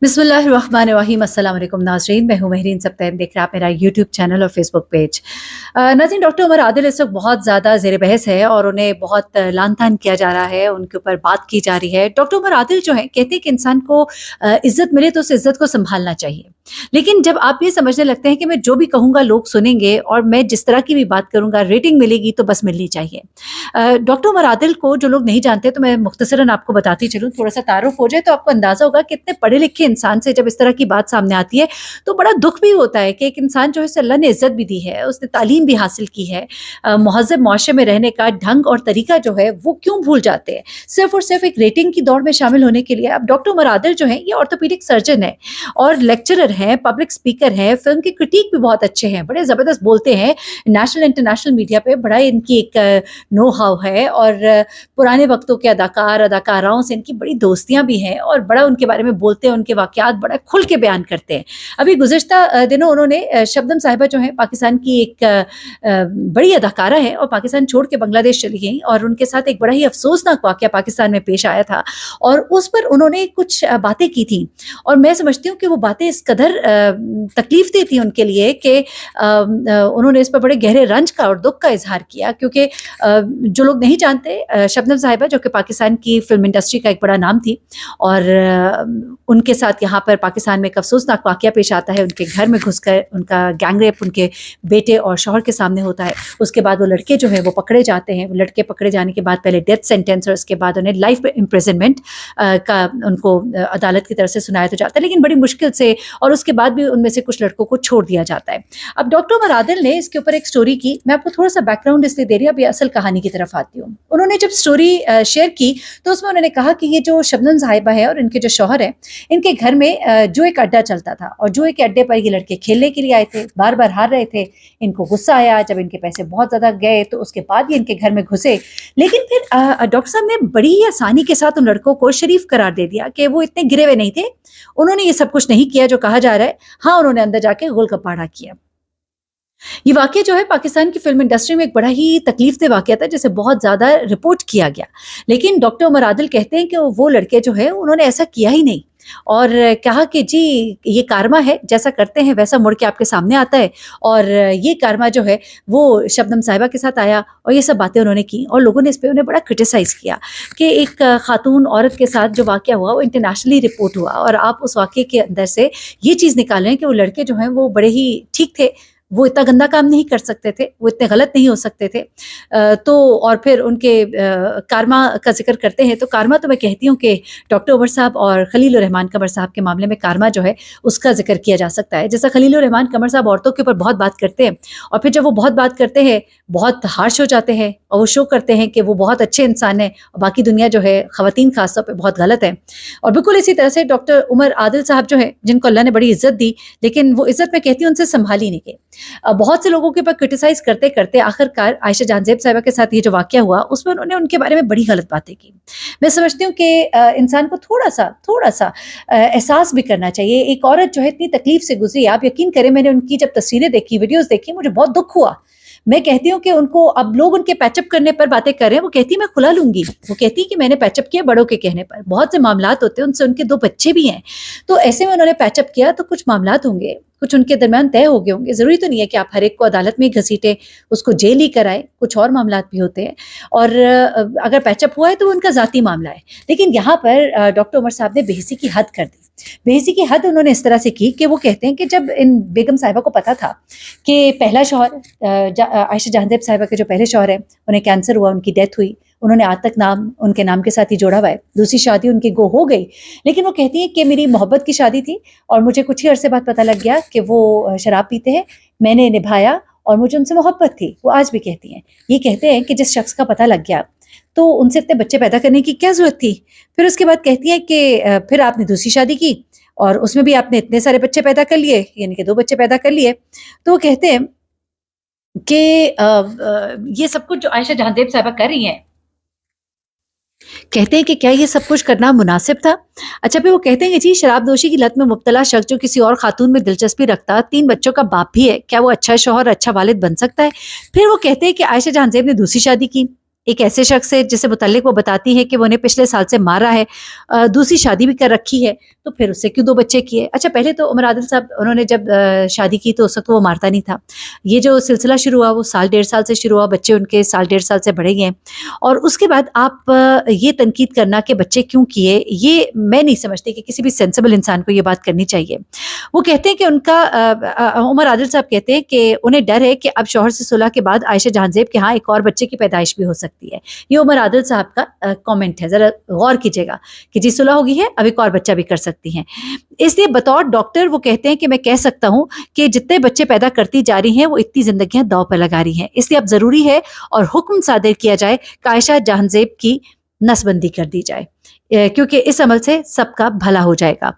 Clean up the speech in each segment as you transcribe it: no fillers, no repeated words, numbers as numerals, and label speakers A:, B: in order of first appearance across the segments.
A: बिस्मिल्लाहिर्रहमानिर्रहीम। अस्सलाम वालेकुम नाज़रीन, मैं हूँ महरीन सब्तैन, देख रहे हैं आप मेरा यूट्यूब चैनल और फेसबुक पेज। नाज़रीन, डॉक्टर उमर आदिल इस वक्त बहुत ज़्यादा ज़ेर बहस है और उन्हें बहुत लान तान किया जा रहा है, उनके ऊपर बात की जा रही है। डॉक्टर उमर आदिल जो है कहते हैं कि इंसान को इज्जत मिले तो उस इज्जत को संभालना चाहिए, लेकिन जब आप ये समझने लगते हैं कि मैं जो भी कहूँगा लोग सुनेंगे और मैं जिस तरह की भी बात करूँगा रेटिंग मिलेगी तो बस मिलनी चाहिए। डॉक्टर उमर आदिल को जो लोग नहीं जानते तो मैं मुख्तसरन आपको बताती चलूँ, थोड़ा सा तारुफ हो जाए तो आपको अंदाजा होगा कि इतने पढ़े लिखे इंसान से जब इस तरह की बात सामने आती है तो बड़ा दुख भी होता है कि एक इंसान जो है उसे अल्लाह ने इज्जत भी दी है, उसने तालीम भी हासिल की है, महज़ब माशरे में रहने का ढंग और तरीका जो है वो क्यों भूल जाते हैं सिर्फ और सिर्फ एक रेटिंग की दौड़ में शामिल होने के लिए। अब डॉक्टर उमर आदिल जो है ये ऑर्थोपेडिक सर्जन है और लेक्चरर हैं, पब्लिक स्पीकर हैं, फिल्म के क्रिटिक भी बहुत अच्छे हैं, बड़े ज़बरदस्त बोलते हैं, नेशनल इंटरनेशनल मीडिया पे बड़ा इनकी एक नो हाउ है और पुराने वक्तों के अदाकार अदाकाराओं से इनकी बड़ी दोस्तियां भी हैं और बड़ा उनके बारे में बोलते हैं, उनके वाकयात बड़ा खुल के बयान करते हैं। अभी गुज़िश्ता दिनों उन्होंने शबनम साहिबा जो है पाकिस्तान की एक बड़ी अदाकारा है और पाकिस्तान छोड़ के बांग्लादेश चली गई और उनके साथ एक बड़ा ही अफसोसनाक वाकया पाकिस्तान में पेश आया था और उस पर उन्होंने कुछ बातें की थी और मैं समझती हूँ कि वो बातें इस कदर तकलीफ दी थी उनके लिए कि उन्होंने इस पर बड़े गहरे रंज का और दुख का इजहार किया, क्योंकि जो लोग नहीं जानते शबनम साहिबा जो कि पाकिस्तान की फिल्म इंडस्ट्री का एक बड़ा नाम थी और उनके साथ यहाँ पर पाकिस्तान में एक अफसोसनाक वाकया पेश आता है, उनके घर में घुसकर उनका गैंगरेप उनके बेटे और शौहर के सामने होता है। उसके बाद वो लड़के जो हैं वो पकड़े जाते हैं, लड़के पकड़े जाने के बाद पहले डेथ सेंटेंस और उसके बाद उन्हें लाइफ इम्प्रिजनमेंट का उनको अदालत की तरफ से सुनाया तो जाता है, लेकिन बड़ी मुश्किल से, और उसके बाद भी उनमें से कुछ लड़कों को छोड़ दिया जाता है। अब डॉक्टर उमर आदिल ने इसके ऊपर एक स्टोरी की, मैं आपको थोड़ा सा बैकग्राउंड इसलिए दे रही हूँ, अभी असल कहानी की तरफ आती हूँ। उन्होंने जब स्टोरी शेयर की तो उसमें उन्होंने कहा कि ये जो शबनम साहिबा है और इनके जो शौहर है, इनके घर में जुए का अड्डा चलता था और जुए के अड्डे पर ये लड़के खेलने के लिए आए थे, बार बार हार रहे थे, इनको गुस्सा आया, जब इनके पैसे बहुत ज्यादा गए तो उसके बाद ये इनके घर में घुसे, लेकिन फिर डॉक्टर साहब ने बड़ी ही आसानी के साथ उन लड़कों को शरीफ करार दे दिया कि वो इतने गिरे हुए नहीं थे, उन्होंने ये सब कुछ नहीं किया जो कहा जा रहा है। हाँ, उन्होंने अंदर जाके गोलगप्पा किया। ये वाक़या जो है पाकिस्तान की फ़िल्म इंडस्ट्री में एक बड़ा ही तकलीफ़देह वाक़या था जिसे बहुत ज़्यादा रिपोर्ट किया गया, लेकिन डॉक्टर उमर आदिल कहते हैं कि वो लड़के जो है उन्होंने ऐसा किया ही नहीं और कहा कि जी ये कारमा है, जैसा करते हैं वैसा मुड़ के आपके सामने आता है और ये कारमा जो है वो शबनम साहिबा के साथ आया और ये सब बातें उन्होंने की और लोगों ने इस पे उन्हें बड़ा क्रिटिसाइज़ किया कि एक खातून औरत के साथ जो वाक़या हुआ वो इंटरनेशनली रिपोर्ट हुआ और आप उस वाक़ये के अंदर से ये चीज़ निकाल रहे हैं कि वो लड़के जो हैं वो बड़े ही ठीक थे, वो इतना गंदा काम नहीं कर सकते थे, वो इतने गलत नहीं हो सकते थे। तो और फिर उनके कारमा का ज़िक्र करते हैं तो कारमा तो मैं कहती हूँ कि डॉक्टर उमर साहब और खलील रहमान कमर साहब के मामले में कारमा जो है उसका ज़िक्र किया जा सकता है। जैसा खलील रहमान कमर साहब औरतों के ऊपर बहुत बात करते हैं और फिर जब वो बहुत बात करते हैं, बहुत हार्श हो जाते हैं और वो शो करते हैं कि वो बहुत अच्छे इंसान हैं और बाकी दुनिया जो है ख़वातीन ख़ास तौर पे बहुत गलत है। और बिल्कुल इसी तरह से डॉक्टर उमर आदिल साहब जो हैं, जिनको अल्लाह ने बड़ी इज़्ज़त दी, लेकिन वो इज़्ज़त मैं कहती हूँ उनसे संभाली नहीं गई। बहुत से लोगों के ऊपर क्रिटिसाइज करते करते आखिरकार आयशा जहांजेब साहिबा के साथ ये जो वाकया हुआ उसमें उन्होंने उनके बारे में बड़ी गलत बातें की। मैं समझती हूँ कि इंसान को थोड़ा सा एहसास भी करना चाहिए। एक औरत जो है इतनी तकलीफ से गुजरी, आप यकीन करें मैंने उनकी जब तस्वीरें देखी, वीडियोस देखी, मुझे बहुत दुख हुआ। मैं कहती हूँ कि उनको अब लोग उनके पैचअप करने पर बातें कर रहे हैं, वो कहती है मैं खुला लूंगी, वो कहती है कि मैंने पैचअप किया बड़ों के कहने पर। बहुत से मामलात होते हैं, उनसे उनके 2 बच्चे भी हैं, तो ऐसे में उन्होंने पैचअप किया तो कुछ मामलात होंगे, कुछ उनके दरमियान तय हो गए होंगे। ज़रूरी तो नहीं है कि आप हर एक को अदालत में घसीटे, उसको जेल ही कराए, कुछ और मामलात भी होते हैं और अगर पैचअप हुआ है तो वो उनका ज़ाती मामला है। लेकिन यहाँ पर डॉक्टर उमर साहब ने बेहिसी की हद कर दी। बेहिसी की हद उन्होंने इस तरह से की कि वो कहते हैं कि जब इन बेगम साहिबा को पता था कि पहला शौहर आयशा जहांजेब साहिबा के जो पहले शौहर हैं उन्हें कैंसर हुआ, उनकी डेथ हुई, उन्होंने आज तक नाम उनके नाम के साथ ही जोड़ा हुआ है, दूसरी शादी उनकी गो हो गई, लेकिन वो कहती हैं कि मेरी मोहब्बत की शादी थी और मुझे कुछ ही अरसे बाद पता लग गया कि वो शराब पीते हैं, मैंने निभाया और मुझे उनसे मोहब्बत थी। वो आज भी कहती हैं, ये कहते हैं कि जिस शख्स का पता लग गया तो उनसे इतने बच्चे पैदा करने की क्या ज़रूरत थी। फिर उसके बाद कहती हैं कि फिर आपने दूसरी शादी की और उसमें भी आपने इतने सारे बच्चे पैदा कर लिए, यानी कि 2 बच्चे पैदा कर लिए। तो वो कहते हैं कि ये सब कुछ जो आयशा जहांजेब साहिबा कर रही हैं, कहते हैं कि क्या ये सब कुछ करना मुनासिब था? अच्छा, फिर वो कहते हैं कि जी शराबनोशी की लत में मुब्तला शख्स जो किसी और खातून में दिलचस्पी रखता, 3 बच्चों का बाप भी है, क्या वो अच्छा शौहर, अच्छा वालिद बन सकता है? फिर वो कहते हैं कि आयशा जहांजेब ने दूसरी शादी की ایک ایسے شخص سے جسے متعلق وہ بتاتی ہے کہ وہ انہیں پچھلے سال سے مار رہا ہے، دوسری شادی بھی کر رکھی ہے، تو پھر اس سے کیوں 2 بچے کیے؟ اچھا پہلے تو عمر عادل صاحب انہوں نے جب شادی کی تو اس وقت وہ مارتا نہیں تھا. یہ جو سلسلہ شروع ہوا وہ 1.5 سال سے شروع ہوا، بچے ان کے 1.5 سال سے بڑے گئے ہیں، اور اس کے بعد آپ یہ تنقید کرنا کہ بچے کیوں کیے، یہ میں نہیں سمجھتی کہ کسی بھی سینسیبل انسان کو یہ بات کرنی چاہیے. وہ کہتے ہیں کہ ان کا عمر عادل صاحب کہتے ہیں کہ انہیں ڈر ہے کہ اب شوہر سے صلح کے بعد عائشہ جہاں زیب کے ہاں ایک اور بچے کی پیدائش بھی ہو سکتی ہے. یہ عمر عادل صاحب کا کامنٹ ہے، ذرا غور کیجیے گا کہ جی صلح ہوگی ہے، اب ایک اور بچہ بھی کر سکتی ہیں. اس لیے بطور ڈاکٹر وہ کہتے ہیں کہ میں کہہ سکتا ہوں کہ جتنے بچے پیدا کرتی جا رہی ہیں وہ اتنی زندگیاں داؤ پر لگا رہی ہیں. اس لیے اب ضروری ہے اور حکم صادر کیا جائے کہ عائشہ جہاں زیب کی نس بندی کر دی جائے، کیونکہ اس عمل سے سب کا بھلا ہو جائے گا.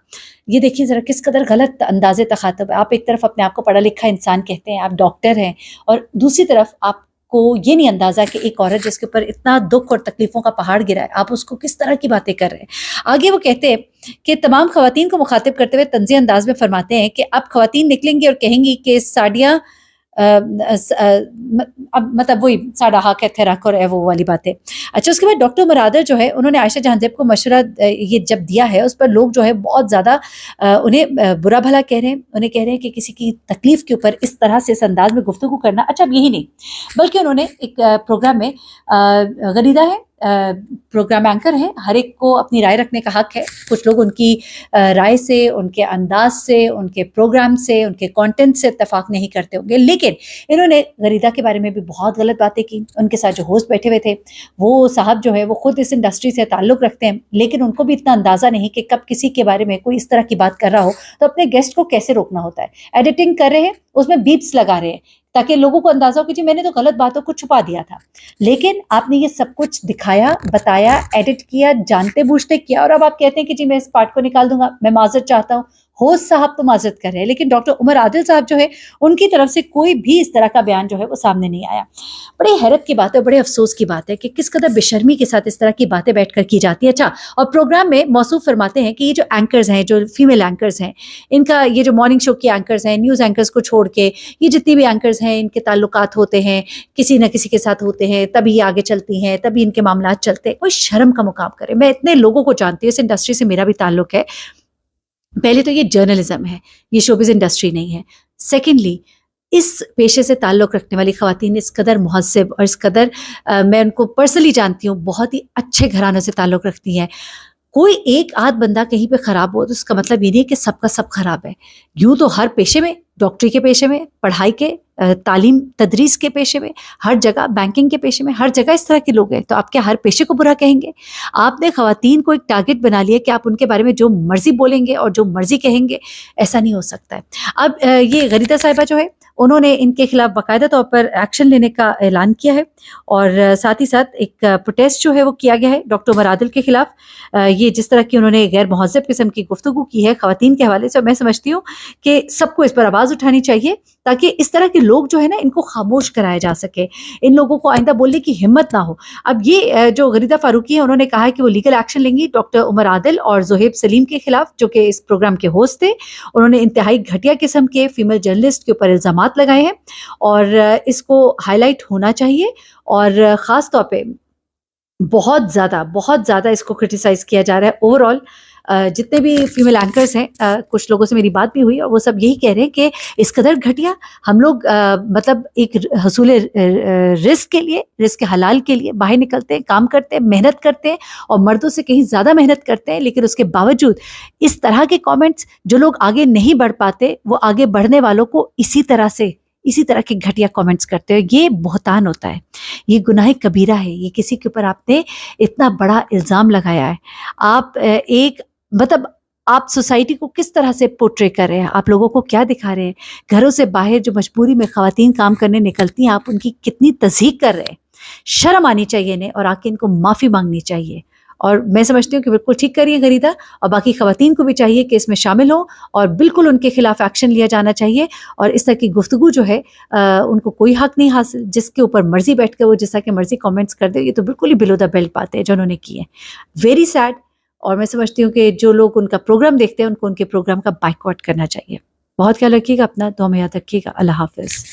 A: یہ دیکھیے ذرا کس قدر غلط انداز تخاطب ہے. آپ ایک طرف اپنے آپ کو پڑھا لکھا انسان کہتے ہیں، آپ ڈاکٹر ہیں، اور دوسری طرف آپ کو یہ نہیں اندازہ کہ ایک عورت جس کے اوپر اتنا دکھ اور تکلیفوں کا پہاڑ گرا ہے، آپ اس کو کس طرح کی باتیں کر رہے ہیں. آگے وہ کہتے ہیں کہ تمام خواتین کو مخاطب کرتے ہوئے طنزیہ انداز میں فرماتے ہیں کہ اب خواتین نکلیں گی اور کہیں گی کہ ساڑیاں اب مطلب وہی ساڑھا حق ہے تھرک اور وہ والی باتیں. اچھا اس کے بعد ڈاکٹر عمر عادل جو ہے انہوں نے عائشہ جہاں زیب کو مشورہ یہ جب دیا ہے اس پر لوگ جو ہے بہت زیادہ انہیں برا بھلا کہہ رہے ہیں. انہیں کہہ رہے ہیں کہ کسی کی تکلیف کے اوپر اس طرح سے اس انداز میں گفتگو کرنا. اچھا اب یہی نہیں بلکہ انہوں نے ایک پروگرام میں غریدہ ہے پروگرام اینکر ہے، ہر ایک کو اپنی رائے رکھنے کا حق ہے. کچھ لوگ ان کی رائے سے، ان کے انداز سے، ان کے پروگرام سے، ان کے کانٹینٹ سے اتفاق نہیں کرتے ہوں گے، لیکن انہوں نے غریدہ کے بارے میں بھی بہت غلط باتیں کی. ان کے ساتھ جو ہوسٹ بیٹھے ہوئے تھے وہ صاحب جو ہے وہ خود اس انڈسٹری سے تعلق رکھتے ہیں، لیکن ان کو بھی اتنا اندازہ نہیں کہ کب کسی کے بارے میں کوئی اس طرح کی بات کر رہا ہو تو اپنے گیسٹ کو کیسے روکنا ہوتا ہے. ایڈیٹنگ کر رہے ہیں، اس میں بیپس لگا رہے ہیں تاکہ لوگوں کو اندازہ ہو کہ جی میں نے تو غلط باتوں کو چھپا دیا تھا، لیکن آپ نے یہ سب کچھ دکھایا، بتایا، ایڈٹ کیا، جانتے بوجھتے کیا، اور اب آپ کہتے ہیں کہ جی میں اس پارٹ کو نکال دوں گا، میں معذرت چاہتا ہوں. ہوسٹ صاحب تو معذرت کر رہے ہیں، لیکن ڈاکٹر عمر عادل صاحب جو ہے ان کی طرف سے کوئی بھی اس طرح کا بیان جو ہے وہ سامنے نہیں آیا. بڑی حیرت کی بات ہے، بڑے افسوس کی بات ہے کہ کس قدر بے شرمی کے ساتھ اس طرح کی باتیں بیٹھ کر کی جاتی ہے. اچھا اور پروگرام میں موصوف فرماتے ہیں کہ یہ جو اینکرز ہیں، جو فیمیل اینکرز ہیں، ان کا یہ جو مارننگ شو کی اینکرز ہیں، نیوز اینکرز کو چھوڑ کے یہ جتنی بھی اینکرز ہیں ان کے تعلقات ہوتے ہیں کسی نہ کسی کے ساتھ ہوتے ہیں، تبھی یہ آگے چلتی ہیں، تبھی ان کے معاملات چلتے ہیں. کوئی شرم کا مقام کرے. میں اتنے لوگوں کو جانتی ہوں، اس انڈسٹری سے میرا بھی تعلق ہے. پہلے تو یہ جرنلزم ہے، یہ شوبز انڈسٹری نہیں ہے. سیکنڈلی اس پیشے سے تعلق رکھنے والی خواتین اس قدر مہذب اور اس قدر میں ان کو پرسنلی جانتی ہوں، بہت ہی اچھے گھرانوں سے تعلق رکھتی ہیں. کوئی ایک آدھ بندہ کہیں پہ خراب ہو تو اس کا مطلب یہ نہیں کہ سب کا سب خراب ہے. یوں تو ہر پیشے میں، ڈاکٹری کے پیشے میں، پڑھائی کے، تعلیم تدریس کے پیشے میں، ہر جگہ بینکنگ کے پیشے میں، ہر جگہ اس طرح کے لوگ ہیں. تو آپ کیا ہر پیشے کو برا کہیں گے؟ آپ نے خواتین کو ایک ٹارگٹ بنا لیا کہ آپ ان کے بارے میں جو مرضی بولیں گے اور جو مرضی کہیں گے. ایسا نہیں ہو سکتا ہے. اب یہ غریدہ صاحبہ جو ہے انہوں نے ان کے خلاف باقاعدہ طور پر ایکشن لینے کا اعلان کیا ہے، اور ساتھ ہی ساتھ ایک پروٹیسٹ جو ہے وہ کیا گیا ہے ڈاکٹر عمر عادل کے خلاف. یہ جس طرح کی انہوں نے غیر مہذب قسم کی گفتگو کی ہے خواتین کے حوالے سے، میں سمجھتی ہوں کہ سب کو اس پر آواز اٹھانی چاہیے تاکہ اس طرح کے لوگ جو ہے نا ان کو خاموش کرایا جا سکے، ان لوگوں کو آئندہ بولنے کی ہمت نہ ہو. اب یہ جو غریدہ فاروقی ہے انہوں نے کہا ہے کہ وہ لیگل ایکشن لیں گی ڈاکٹر عمر عادل اور زہیب سلیم کے خلاف، جو کہ اس پروگرام کے ہوسٹ تھے. انہوں نے انتہائی گھٹیا قسم کے فیمیل جرنلسٹ کے اوپر الزامات لگائے ہیں، اور اس کو ہائی لائٹ ہونا چاہیے، اور خاص طور پہ بہت زیادہ اس کو کرٹیسائز کیا جا رہا ہے. اوور آل جتنے بھی فیمیل اینکرز ہیں، کچھ لوگوں سے میری بات بھی ہوئی اور وہ سب یہی کہہ رہے ہیں کہ اس قدر گھٹیا ہم لوگ مطلب ایک حصول رزق کے لیے، رزق حلال کے لیے باہر نکلتے ہیں، کام کرتے ہیں، محنت کرتے ہیں اور مردوں سے کہیں زیادہ محنت کرتے ہیں، لیکن اس کے باوجود اس طرح کے کامنٹس جو لوگ آگے نہیں بڑھ پاتے وہ آگے بڑھنے والوں کو اسی طرح کے گھٹیا کامنٹس کرتے ہیں. یہ بہتان ہوتا ہے، یہ گناہ کبیرہ ہے. یہ کسی کے اوپر آپ نے اتنا بڑا الزام لگایا ہے. آپ ایک مطلب آپ سوسائٹی کو کس طرح سے پورٹری کر رہے ہیں، آپ لوگوں کو کیا دکھا رہے ہیں. گھروں سے باہر جو مجبوری میں خواتین کام کرنے نکلتی ہیں، آپ ان کی کتنی تضحیق کر رہے ہیں. شرم آنی چاہیے انہیں، اور آ کے ان کو معافی مانگنی چاہیے. اور میں سمجھتی ہوں کہ بالکل ٹھیک کریے غریدہ، اور باقی خواتین کو بھی چاہیے کہ اس میں شامل ہوں اور بالکل ان کے خلاف ایکشن لیا جانا چاہیے. اور اس طرح کی گفتگو جو ہے ان کو کوئی حق نہیں حاصل، جس کے اوپر مرضی بیٹھ کے وہ جس طرح کے مرضی کامنٹس کر دے. یہ تو بالکل ہی بلو دا بیلٹ بات ہے جو انہوں نے کی ہے. Very sad. اور میں سمجھتی ہوں کہ جو لوگ ان کا پروگرام دیکھتے ہیں ان کو ان کے پروگرام کا بائیکاٹ کرنا چاہیے. بہت خیال رکھیے گا اپنا، دعا میں یاد رکھیے گا. اللہ حافظ.